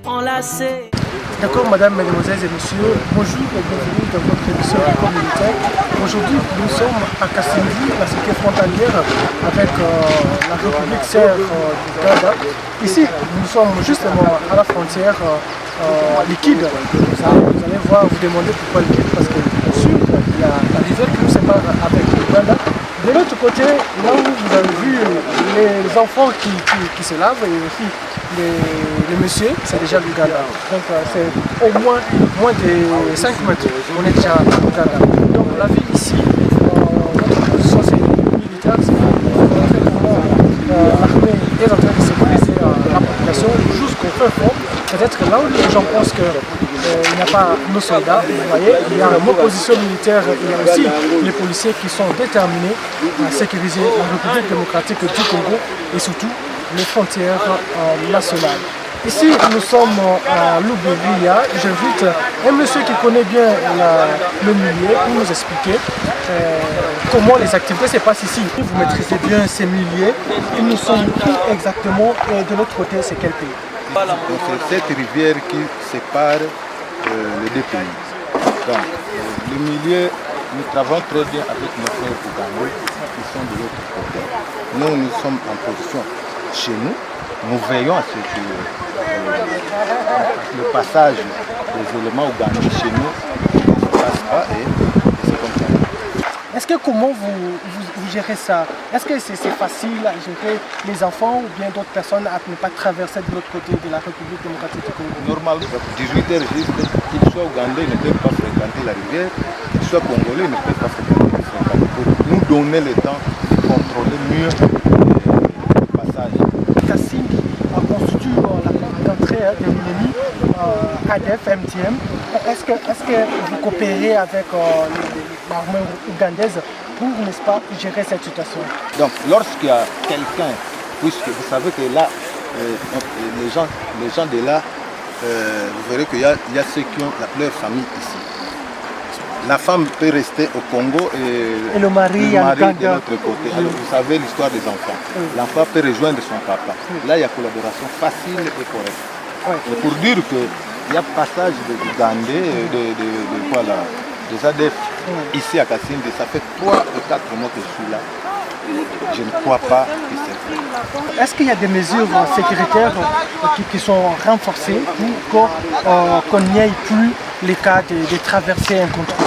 enlacés. D'accord, madame, mesdemoiselles et messieurs, bonjour et bienvenue dans votre émission communautaire. Aujourd'hui, nous sommes à Kasindi, la cité frontalière avec la République serbe du Ghana. Ici, nous sommes justement à la frontière liquide. Vous allez voir, vous demandez pourquoi liquide, parce que bien sûr, il y a la rivière qui nous sépare avec le Ghana. De l'autre côté, là où vous avez vu les enfants qui se lavent et aussi les messieurs, c'est déjà le Ghana. Donc c'est au moins de 5 mètres, on est déjà au Ghana. Donc la vie ici, notre position c'est militaire, c'est comment l'armée est en train de sécuriser la population jusqu'au fin fond. Peut-être que là où les gens pensent qu'il n'y a pas nos soldats, vous voyez, il y a une opposition militaire, il y a aussi les policiers qui sont déterminés à sécuriser la République démocratique du Congo et surtout les frontières nationales. Ici, nous sommes à Louberia. J'invite un monsieur qui connaît bien le milieu pour nous expliquer comment les activités se passent ici. Vous maîtrisez bien ces milieux. Nous sommes où exactement et de l'autre côté, c'est quel pays? C'est cette rivière qui sépare les deux pays. Donc, le milieu, nous travaillons très bien avec nos frères ougandais qui sont de l'autre côté. Nous sommes en position chez nous. Nous veillons à ce que le passage des éléments ougandais chez nous ne se passe pas et c'est comme ça. Est-ce que comment vous gérez ça? Est-ce que c'est facile à gérer les enfants ou bien d'autres personnes à ne pas traverser de l'autre côté de la République démocratique du Congo? Normalement, 18h juste, qu'ils soient ougandais, ils ne peuvent pas fréquenter la rivière, qu'ils soient congolais, ils ne peuvent pas fréquenter la rivière. Pour nous donner le temps de contrôler mieux le passage. Kasindi constitue la porte d'entrée de l'ennemi ADF, MTM. Est-ce que vous coopérez avec l'armée ougandaise pour, n'est-ce pas, gérer cette situation? Donc, lorsqu'il y a quelqu'un, puisque vous savez que là, les gens de là, vous verrez qu'il y a ceux qui ont leur famille ici. La femme peut rester au Congo et le mari de l'autre côté. Alors, vous savez l'histoire des enfants. L'enfant peut rejoindre son papa. Là, il y a collaboration facile et correcte. Et pour dire qu'il y a passage de Ougandais, des ADF ici à Kasindi, ça fait 3 ou 4 mois que je suis là. Je ne crois pas que c'est vrai. Est-ce qu'il y a des mesures sécuritaires qui sont renforcées pour qu'on n'y ait plus les cas de traversées incontrôlées?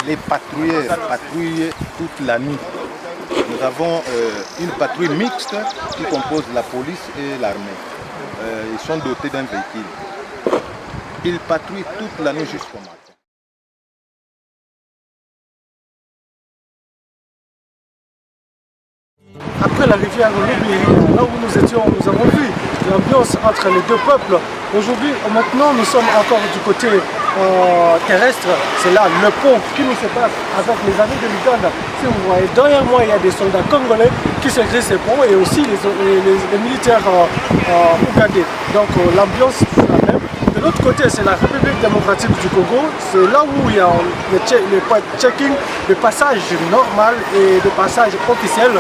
Les patrouilleurs patrouillent toute la nuit. Nous avons une patrouille mixte qui compose la police et l'armée. Ils sont dotés d'un véhicule. Ils patrouillent toute la nuit jusqu'au matin. Après la rivière Louberia, là où nous étions, nous avons vu l'ambiance entre les deux peuples. Aujourd'hui, maintenant, nous sommes encore du côté terrestre. C'est là le pont qui nous sépare avec les amis de l'Ouganda. Si vous voyez, derrière moi, il y a des soldats congolais qui sécurisent ces ponts et aussi les militaires ougandais. Donc l'ambiance est la même. De l'autre côté, c'est la République démocratique du Congo. C'est là où il y a le point de checking, le passage normal et le passage officiel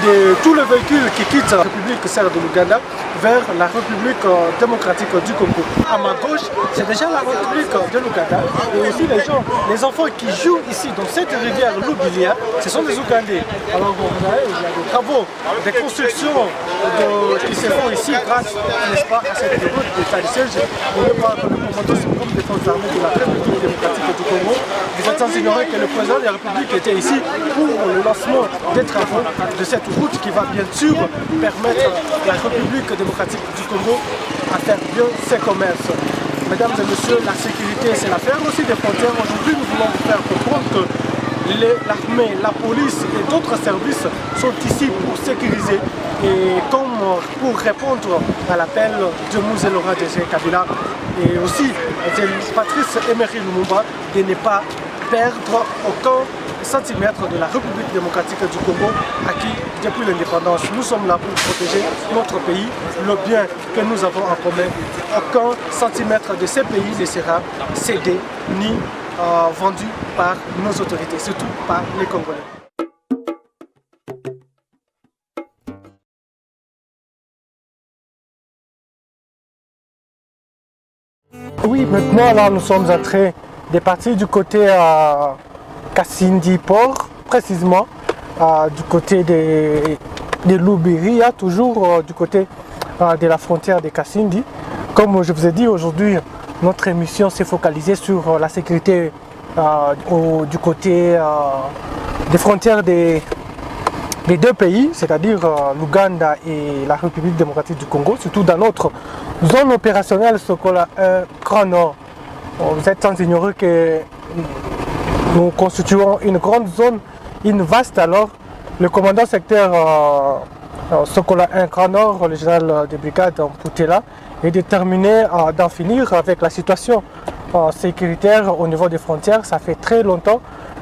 de tous les véhicules qui quittent la République serbe de l'Ouganda vers la République démocratique du Congo. À ma gauche, c'est déjà la République de l'Ouganda et aussi les enfants qui jouent ici dans cette rivière Louberia, ce sont des Ougandais. Alors vous voyez, il y a des travaux, des constructions qui se font ici grâce, n'est-ce pas, à cette route d'état de siège. Le commandant suprême des forces armées de la République démocratique du Congo. Vous êtes sans ignorer que le président de la République était ici pour le lancement des travaux de cette route qui va bien sûr permettre à la République démocratique du Congo à faire bien ses commerces. Mesdames et messieurs, la sécurité c'est l'affaire aussi des frontières. Aujourd'hui, nous voulons vous faire comprendre que l'armée, la police et d'autres services sont ici pour sécuriser et comme pour répondre à l'appel de Mouzé Laurent Désiré Kabila et aussi de Patrice Emery Lumumba de ne pas perdre aucun centimètre de la République démocratique du Congo acquis depuis l'indépendance. Nous sommes là pour protéger notre pays, le bien que nous avons en commun. Aucun centimètre de ces pays ne sera cédé ni vendu par nos autorités, surtout par les Congolais. Oui, maintenant là nous sommes en train de partir du côté Kasindi Port, précisément du côté de Lubiri, toujours du côté de la frontière de Kasindi. Comme je vous ai dit, aujourd'hui notre émission s'est focalisée sur la sécurité du côté des frontières des deux pays, c'est-à-dire l'Ouganda et la République démocratique du Congo, surtout dans notre zone opérationnelle Sokola 1 Grand Nord. Vous êtes sans ignorer que nous constituons une grande zone, une vaste alors. Le commandant secteur Sokola 1 Grand Nord, le général de brigade Poutela, est déterminé d'en finir avec la situation sécuritaire au niveau des frontières. Ça fait très longtemps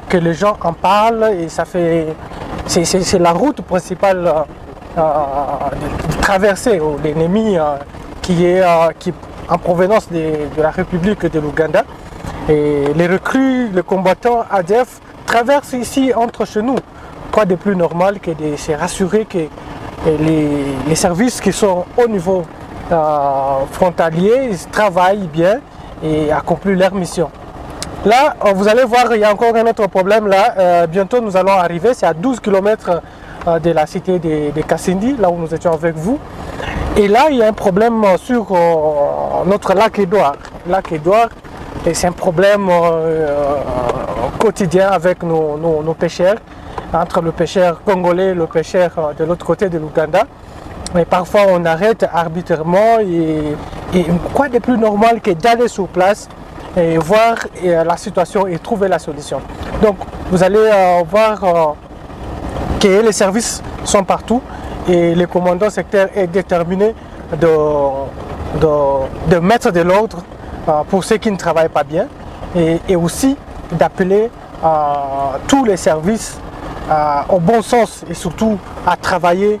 que les gens en parlent et ça fait... C'est la route principale de traversée de l'ennemi qui est en provenance de la République de l'Ouganda. Et les recrues, les combattants ADF traversent ici entre chez nous. Quoi de plus normal que de se rassurer que les services qui sont au niveau frontalier travaillent bien et accomplissent leur mission. Là, vous allez voir, il y a encore un autre problème là. Bientôt, nous allons arriver. C'est à 12 km de la cité de Kasindi, là où nous étions avec vous. Et là, il y a un problème sur notre lac Édouard. Lac Édouard, c'est un problème quotidien avec nos pêcheurs, entre le pêcheur congolais et le pêcheur de l'autre côté de l'Ouganda. Mais parfois, on arrête arbitrairement et quoi de plus normal que d'aller sur place et voir la situation et trouver la solution. Donc vous allez voir que les services sont partout et le commandant secteur est déterminé de mettre de l'ordre pour ceux qui ne travaillent pas bien et aussi d'appeler tous les services au bon sens et surtout à travailler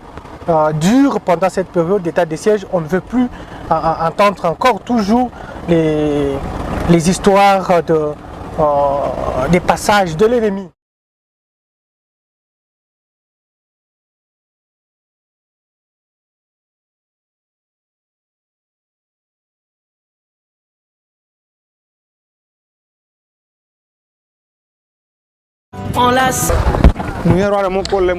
dur pendant cette période d'état de siège. On ne veut plus entendre encore toujours les histoires des passages de l'ennemi.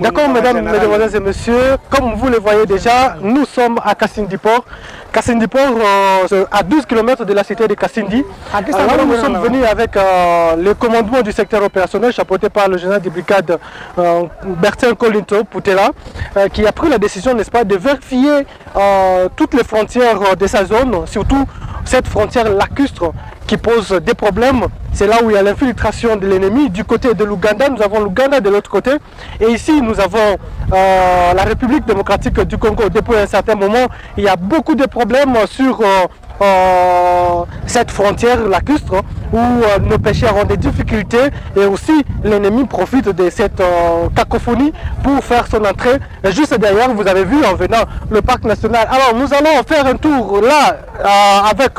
D'accord, mesdames, mesdemoiselles et messieurs, comme vous le voyez déjà, nous sommes à Kasindi Port. Kasindi Port, à 12 km de la cité de Kasindi. Alors, nous sommes venus avec le commandement du secteur opérationnel chapeauté par le général de brigade Bertin Colinto Poutela, qui a pris la décision, n'est-ce pas, de vérifier toutes les frontières de sa zone, surtout cette frontière lacustre qui pose des problèmes. C'est là où il y a l'infiltration de l'ennemi. Du côté de l'Ouganda, nous avons l'Ouganda de l'autre côté. Et ici, nous avons la République démocratique du Congo. Depuis un certain moment, il y a beaucoup de problèmes sur cette frontière lacustre où nos pêcheurs ont des difficultés et aussi l'ennemi profite de cette cacophonie pour faire son entrée. Et juste derrière, vous avez vu en venant le parc national. Alors nous allons faire un tour là avec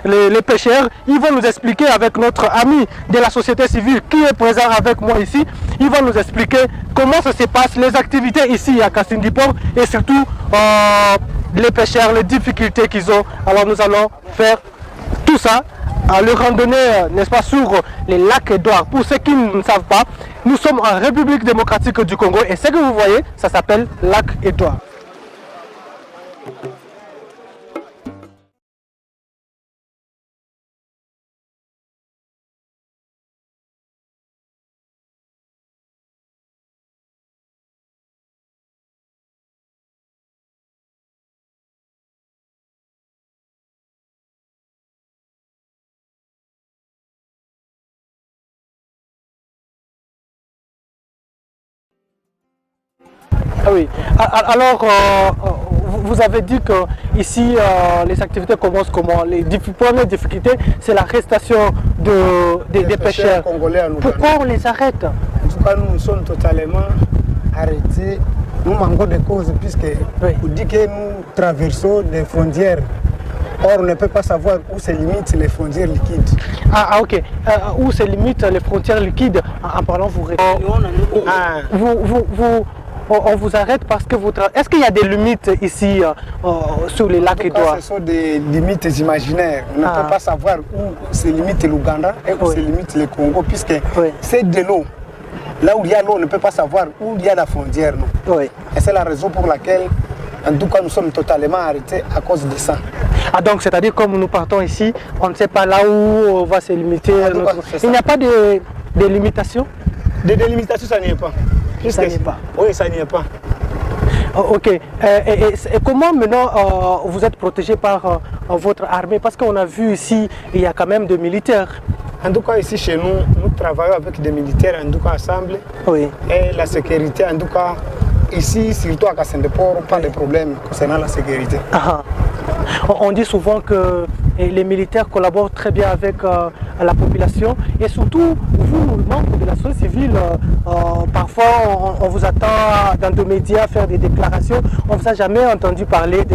les pêcheurs. Ils vont nous expliquer avec notre ami de la société civile qui est présent avec moi ici. Ils vont nous expliquer comment ça se passe, les activités ici à Kasindi Port et surtout les pêcheurs, les difficultés qu'ils ont. Alors nous allons faire tout ça, le randonnée, n'est-ce pas, sur les lacs Édouard. Pour ceux qui ne savent pas, nous sommes en République démocratique du Congo et ce que vous voyez, ça s'appelle lac Édouard. Ah oui, alors vous avez dit que ici les activités commencent comment? Les premières difficultés, c'est l'arrestation des pêcheurs congolais à Ouganda. Pourquoi on les arrête? En tout cas, nous sommes totalement arrêtés. Nous manquons de causes puisque on dit que nous traversons des frontières. Or, on ne peut pas savoir où se limitent les frontières liquides. Ah ok. Où se limitent les frontières liquides? En parlant, on vous arrête parce que vous... Est-ce qu'il y a des limites ici sur les lacs Edouard? Ce sont des limites imaginaires. On ne peut pas savoir où se limite l'Ouganda et où se limite le Congo, puisque c'est de l'eau. Là où il y a l'eau, on ne peut pas savoir où il y a la frontière. Non? Oui. Et c'est la raison pour laquelle, en tout cas, nous sommes totalement arrêtés à cause de ça. Ah, donc, c'est-à-dire, comme nous partons ici, on ne sait pas là où on va se limiter. Il n'y a pas de limitation? De délimitation, ça n'y est pas. Ça n'y est pas. Oui, ça n'y est pas. Ok. Et comment maintenant vous êtes protégé par votre armée? Parce qu'on a vu ici, il y a quand même des militaires. En tout cas, ici chez nous, nous travaillons avec des militaires, en tout cas ensemble. Oui. Et la sécurité, en tout cas, ici, surtout à Kassendeport, pas de problème concernant la sécurité. On dit souvent que les militaires collaborent très bien avec la population et surtout, vous, membres de la société civile, parfois on vous attend dans des médias faire des déclarations. On ne vous a jamais entendu parler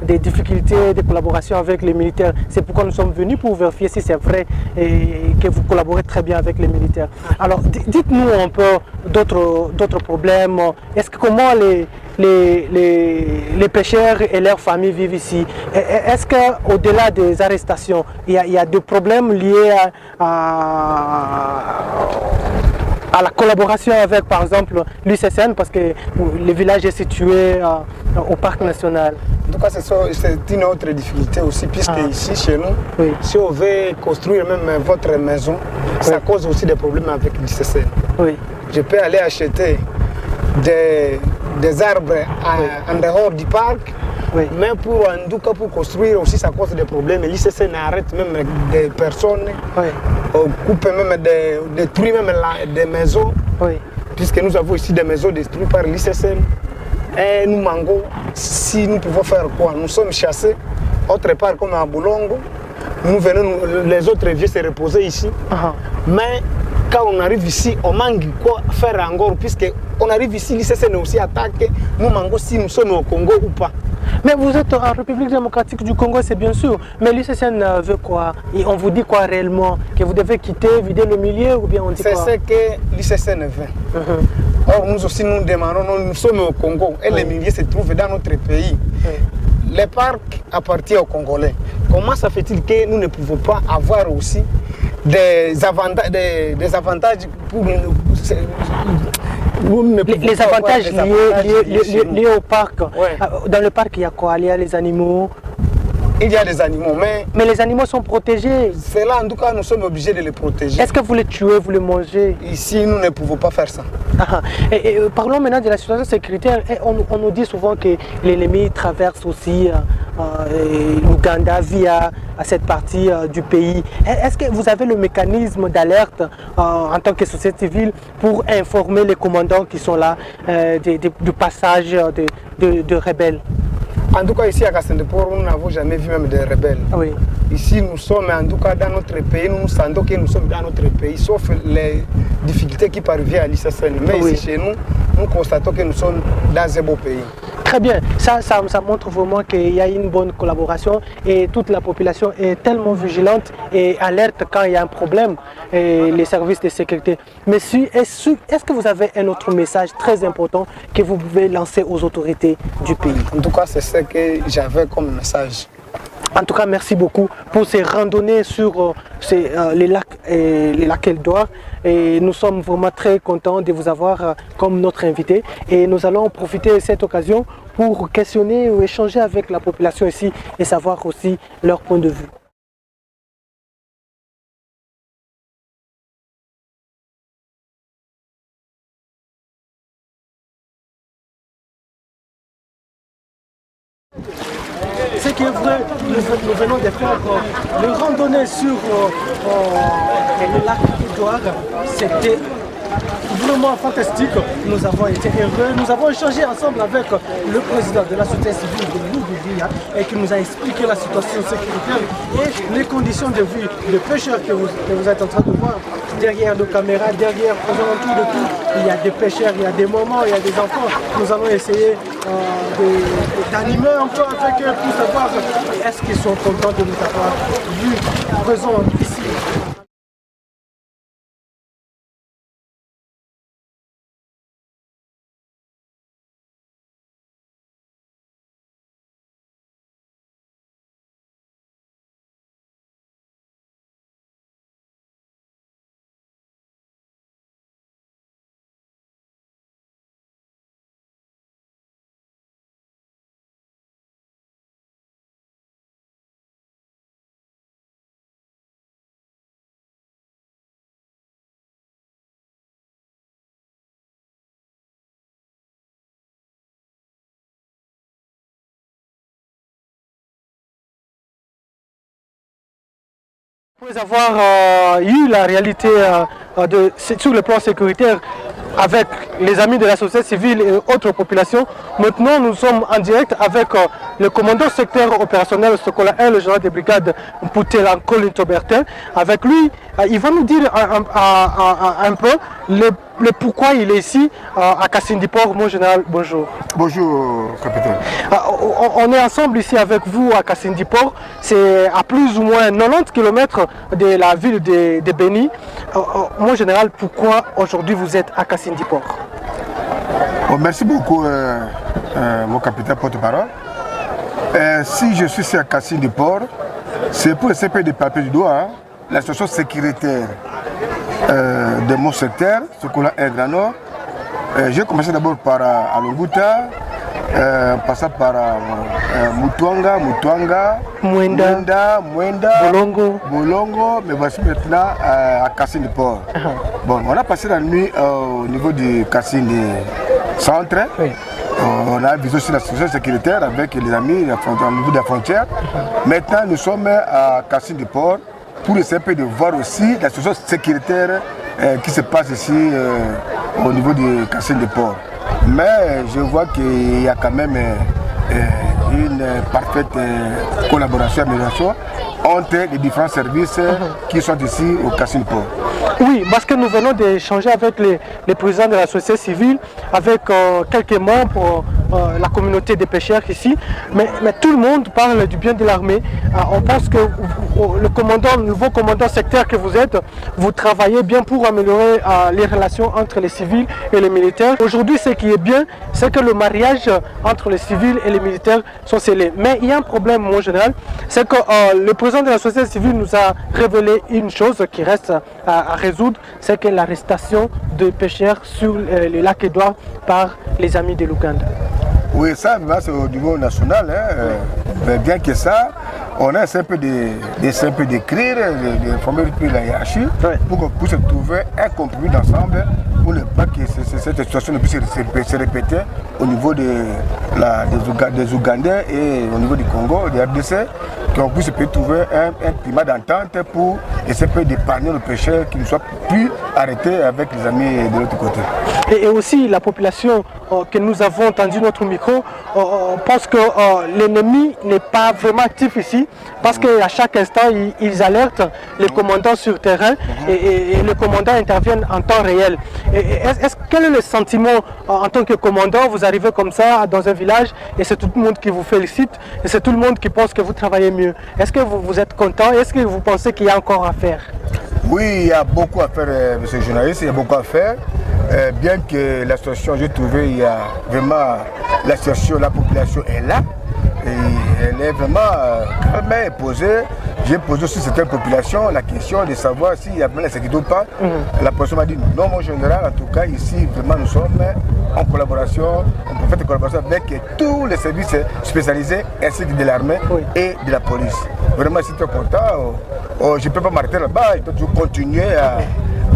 des difficultés de collaboration avec les militaires. C'est pourquoi nous sommes venus pour vérifier si c'est vrai et que vous collaborez très bien avec les militaires. Alors, dites-nous un peu d'autres problèmes. Comment les pêcheurs et leurs familles vivent ici? Est-ce qu'au-delà des arrestations, il y a des problèmes liés à la collaboration avec, par exemple, l'UCCN, parce que le village est situé au parc national? En tout cas, c'est une autre difficulté aussi, puisque ici, chez nous, si on veut construire même votre maison, ça cause aussi des problèmes avec l'UCCN. Je peux aller acheter des arbres en dehors du parc, mais en tout cas pour construire aussi ça cause des problèmes. L'ICCN arrête même des personnes, coupe même détruit même des maisons, puisque nous avons ici des maisons détruites par l'ICCN. Et nous, Mango, si nous pouvons faire quoi? Nous sommes chassés, autre part comme à Boulongo, nous venons, les autres viennent se reposer ici, mais quand on arrive ici, on manque quoi faire encore, puisqu'on arrive ici, l'ICCN est aussi attaqué, nous Mango, si nous sommes au Congo ou pas. Mais vous êtes en République démocratique du Congo, c'est bien sûr, mais l'ICCN veut quoi? Et on vous dit quoi réellement? Que vous devez quitter, vider le milieu ou bien on dit quoi? C'est ce que l'ICCN veut. Or, nous aussi, nous demandons, nous sommes au Congo et les milieux se trouvent dans notre pays. Les parcs appartiennent aux Congolais. Comment ça fait-il que nous ne pouvons pas avoir aussi des avantages pour les avantages liés au parc? Dans le parc, il y a quoi? Il y a les animaux? Il y a des animaux, mais les animaux sont protégés. C'est là, en tout cas, nous sommes obligés de les protéger. Est-ce que vous les tuez, vous les mangez? Ici, nous ne pouvons pas faire ça. Et parlons maintenant de la situation sécuritaire. On nous dit souvent que l'ennemi traverse aussi l'Ouganda via cette partie du pays. Est-ce que vous avez le mécanisme d'alerte en tant que société civile pour informer les commandants qui sont là du passage de rebelles? En tout cas, ici à Kassendeport, nous n'avons jamais vu même des rebelles. Ici, nous sommes en tout cas dans notre pays, nous sentons que nous sommes dans notre pays, sauf les difficultés qui parviennent à l'ICCN. Mais ici, chez nous, nous constatons que nous sommes dans un beau pays. Très bien, ça montre vraiment qu'il y a une bonne collaboration et toute la population est tellement vigilante et alerte quand il y a un problème, et les services de sécurité. Mais est-ce que vous avez un autre message très important que vous pouvez lancer aux autorités du pays? En tout cas, c'est ce que j'avais comme message. En tout cas, merci beaucoup pour ces randonnées sur les lacs Edouard. Et nous sommes vraiment très contents de vous avoir comme notre invité. Et nous allons profiter de cette occasion pour questionner ou échanger avec la population ici et savoir aussi leur point de vue. Ce qui est vrai, nous venons de faire une randonnée sur le lac Edouard. C'était vraiment fantastique. Nous avons été heureux. Nous avons échangé ensemble avec le président de la société civile de Louboudia et qui nous a expliqué la situation sécuritaire et les conditions de vie des pêcheurs que vous êtes en train de voir. Derrière nos caméras, derrière, aux alentours de tout, il y a des pêcheurs, il y a des mamans, il y a des enfants. Nous allons essayer d'animer un peu avec eux pour savoir est-ce qu'ils sont contents de nous avoir vus présents ici. Après avoir eu la réalité sur le plan sécuritaire avec les amis de la société civile et autres populations, maintenant nous sommes en direct avec le commandant secteur opérationnel Sokola 1, le général de brigade Poutelan Colin-Tobertin. Avec lui, il va nous dire un peu le pourquoi il est ici à Kassindi-Port. Mon général, bonjour. Bonjour, capitaine. On est ensemble ici avec vous à Kassindi-Port. C'est à plus ou moins 90 km de la ville de Béni. Mon général, pourquoi aujourd'hui vous êtes à Kassindi-Port? Bon, merci beaucoup, mon capitaine porte-parole. Si je suis ici à Kassindi-Port, c'est pour le CP de papier du doigt, la situation sécuritaire de mon secteur, ce qu'on a un Grand Nord. J'ai commencé d'abord par Alunguta, passant par Mutuanga, Mwenda, Bolongo, mais voici maintenant à Kassindi-Port. Bon, on a passé la nuit au niveau du Kassindi Centre. Oui. On a visité aussi la situation sécuritaire avec les amis au niveau de la frontière. Maintenant, nous sommes à Kassindi-Port pour essayer de voir aussi la situation sécuritaire qui se passe ici au niveau de Kassindi-Port. Mais je vois qu'il y a quand même une parfaite collaboration et amélioration entre les différents services qui sont ici au Kassindi-Port. Oui, parce que nous venons d'échanger avec les présidents de la société civile, avec quelques membres la communauté des pêcheurs ici, mais tout le monde parle du bien de l'armée. On pense que le nouveau commandant secteur que vous êtes, vous travaillez bien pour améliorer les relations entre les civils et les militaires. Aujourd'hui, ce qui est bien, c'est que le mariage entre les civils et les militaires sont scellés. Mais il y a un problème, mon général, c'est que le président de la société civile nous a révélé une chose qui reste à résoudre, c'est que l'arrestation de pêcheurs sur le lac Édouard par les amis de l'Ouganda. Oui, ça, c'est au niveau national. Mais bien que ça, on a un peu d'écrire, de former la hiérarchie pour qu'on puisse trouver un compromis d'ensemble pour ne pas que cette situation ne puisse se répéter au niveau des Ougandais et au niveau du Congo, des RDC, qu'on puisse trouver un climat d'entente pour essayer d'épargner le pêcheur qui ne soit plus arrêté avec les amis de l'autre côté. Et aussi la population que nous avons entendu notre micro pense que l'ennemi n'est pas vraiment actif ici parce qu'à chaque instant ils alertent les commandants sur terrain et les commandants interviennent en temps réel. Quel est le sentiment en tant que commandant? Vous arrivez comme ça dans un village et c'est tout le monde qui vous félicite et c'est tout le monde qui pense que vous travaillez mieux. Est-ce que vous êtes content? Est-ce que vous pensez qu'il y a encore à faire? Oui, il y a beaucoup à faire, monsieur le journaliste, il y a beaucoup à faire. Bien que la situation, j'ai trouvé, il y a vraiment la situation, la population est là. Et elle est vraiment calme et posée. J'ai posé aussi certaines populations la question de savoir s'il y a bien la sécurité ou pas. La personne m'a dit non, mon général, en tout cas, ici, vraiment, nous sommes en collaboration, en parfaite collaboration avec tous les services spécialisés ainsi que de l'armée et de la police. Vraiment, je suis très content. Je ne peux pas m'arrêter là-bas, je peux toujours continuer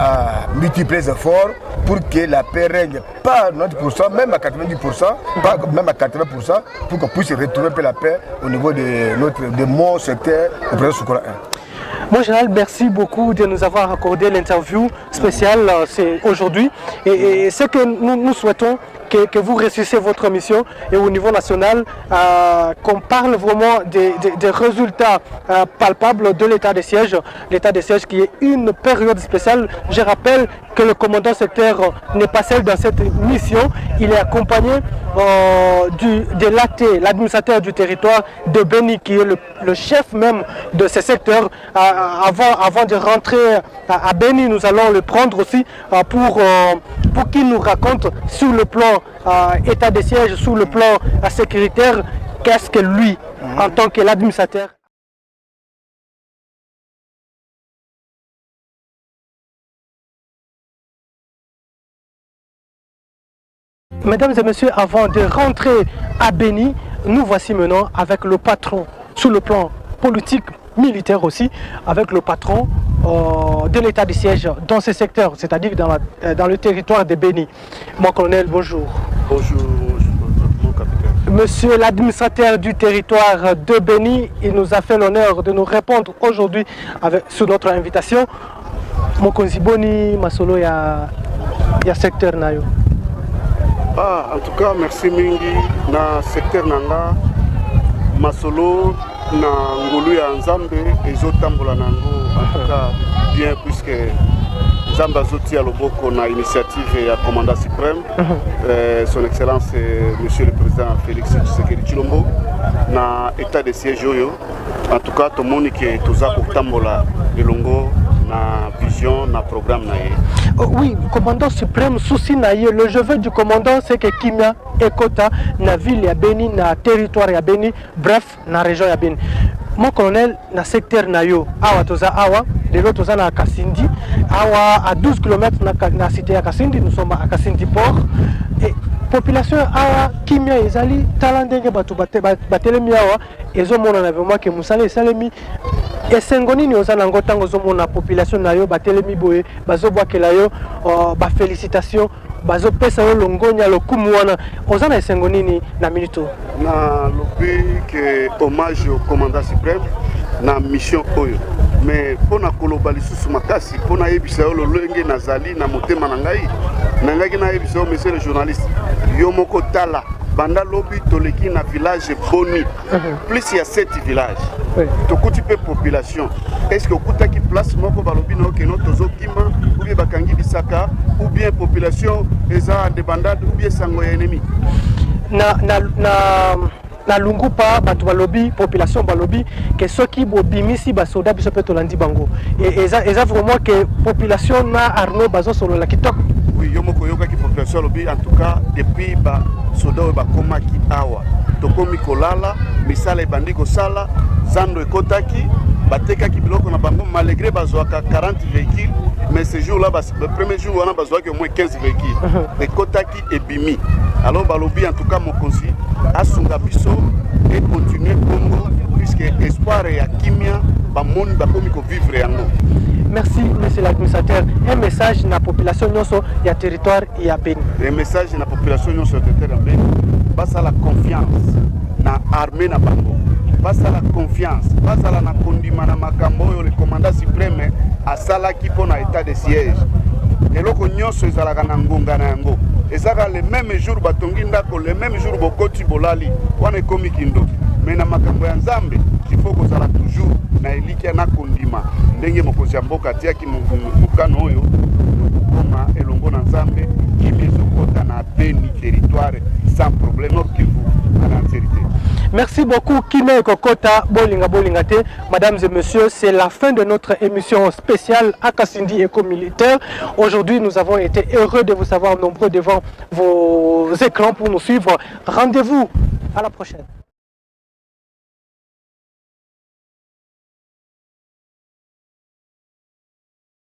à multiplier les efforts pour que la paix règne, pas à 90%, même à 90%, pas même à 80%, pour qu'on puisse retrouver un peu la paix au niveau de mon secteur, au président Sokola 1. Mon général, merci beaucoup de nous avoir accordé l'interview spéciale aujourd'hui. Et ce que nous souhaitons, que vous réussissez votre mission et au niveau national, qu'on parle vraiment des résultats palpables de l'état de siège. L'état de siège qui est une période spéciale. Je rappelle que le commandant secteur n'est pas seul dans cette mission. Il est accompagné de l'AT, l'administrateur du territoire de Béni, qui est le chef même de ce secteur. Avant de rentrer à Béni, nous allons le prendre aussi pour qu'il nous raconte sur le plan état de siège, sur le plan sécuritaire, qu'est-ce que lui, en tant que l'administrateur. Mesdames et messieurs, avant de rentrer à Béni, nous voici maintenant avec le patron sur le plan politique, militaire aussi, avec le patron de l'état de siège dans ce secteur, c'est-à-dire dans le territoire de Béni. Mon colonel, bonjour. Bonjour, mon capitaine. Monsieur l'administrateur du territoire de Béni, il nous a fait l'honneur de nous répondre aujourd'hui sur notre invitation. Mokonzi Boni Masolo ya secteur nayo. En tout cas, merci mingi na secteur nanga Masolo na ngolu ya Nzambe ezotambola nango en tout cas bien puisque Nzambe azotia loboko na initiative ya commandant suprême son excellence monsieur le président Félix Tshisekedi Tshilombo na état de siège oyo en tout cas tomoni ke toza kotambola elongo na vision na programme na ye. Oui, commandant suprême souci na ye le jeu du commandant c'est que Kimia ekota na ville ya Beni na territoire ya Beni bref na région ya Beni. Mon colonel na secteur na yo awa toza awa lelo toza na Kasindi awa à 12 km na cité ya Kasindi, nous sommes à Kasindi port et population awa Kimia ezali talandenge batu batelemi awa ezomona na vraiment que musala esalemi esengoni ni oza nango tango zomona population na yo batelemi boye bazobwakela yo ba félicitations bazo pesa yo longonya lokumu wana oza na esengoni ni na minute na lobi que hommage au commandant suprême na mission oyo mais pona koloba lisusu makasi pona yebisa yo lolenge nazali na motema na ngai na yebisa yo monsieur le journaliste yo moko tala banda lobi toleki na village Boni plus il y a 7 villages tokuti pe population est-ce que okutaki place moko balobi no ke no tozokima ou bien bakangi bisaka ou bien population eza de bandade ou bien sango ya ennemi na lungupa batu balobi population balobi que ceux qui bobimisi ba soda biso pe tolandi bango et eza vraiment que population na Arnaud bazo solo la kitoko. Oui, yo moko yoka ki population lobi en tout cas depuis ba soda ba koma ki awa tokomi kolala misala ebandi kosala zando ekotaki batekaki biloko na bango malgré bazwaka 40 véhicules mais ce jour là le premier jour wana bazwaki au moins 15 véhicules ekotaki ebimi alors balobi en tout cas mokonzi asunga biso et continuer Congo puisque espoir ya Kimia bamoni bakomi ko vivre yango. Merci monsieur l'administrateur. Un message na population nyonso ya territoire ya Beni. Un message na population nyonso ya territoire ya Beni. Basa la confiance na armée na bango. Basa la confiance, basa la na kondima na makambo oyo le commandant suprême asalaki pona état de siège. Eloko nyonso ezalaka na ngonga na yango. Ezaka le même jour batongi ndako, le même jour bokoti bolali. Wana ekomi kindo. Mais na makambo ya Nzambe, il faut kozala toujours na elikia na kondima. Ndenge mokonzi ya mboka tiaki mukano oyo koma elongo na Nzambe kimezokota na Beni territoire sans problème Nord Kivu en entièreté. Merci beaucoup Kimia Kokota Bolinga te. Mesdames et messieurs, c'est la fin de notre émission spéciale à Kasindi Éco-Militaire. Aujourd'hui, nous avons été heureux de vous savoir nombreux devant vos écrans pour nous suivre. Rendez-vous à la prochaine.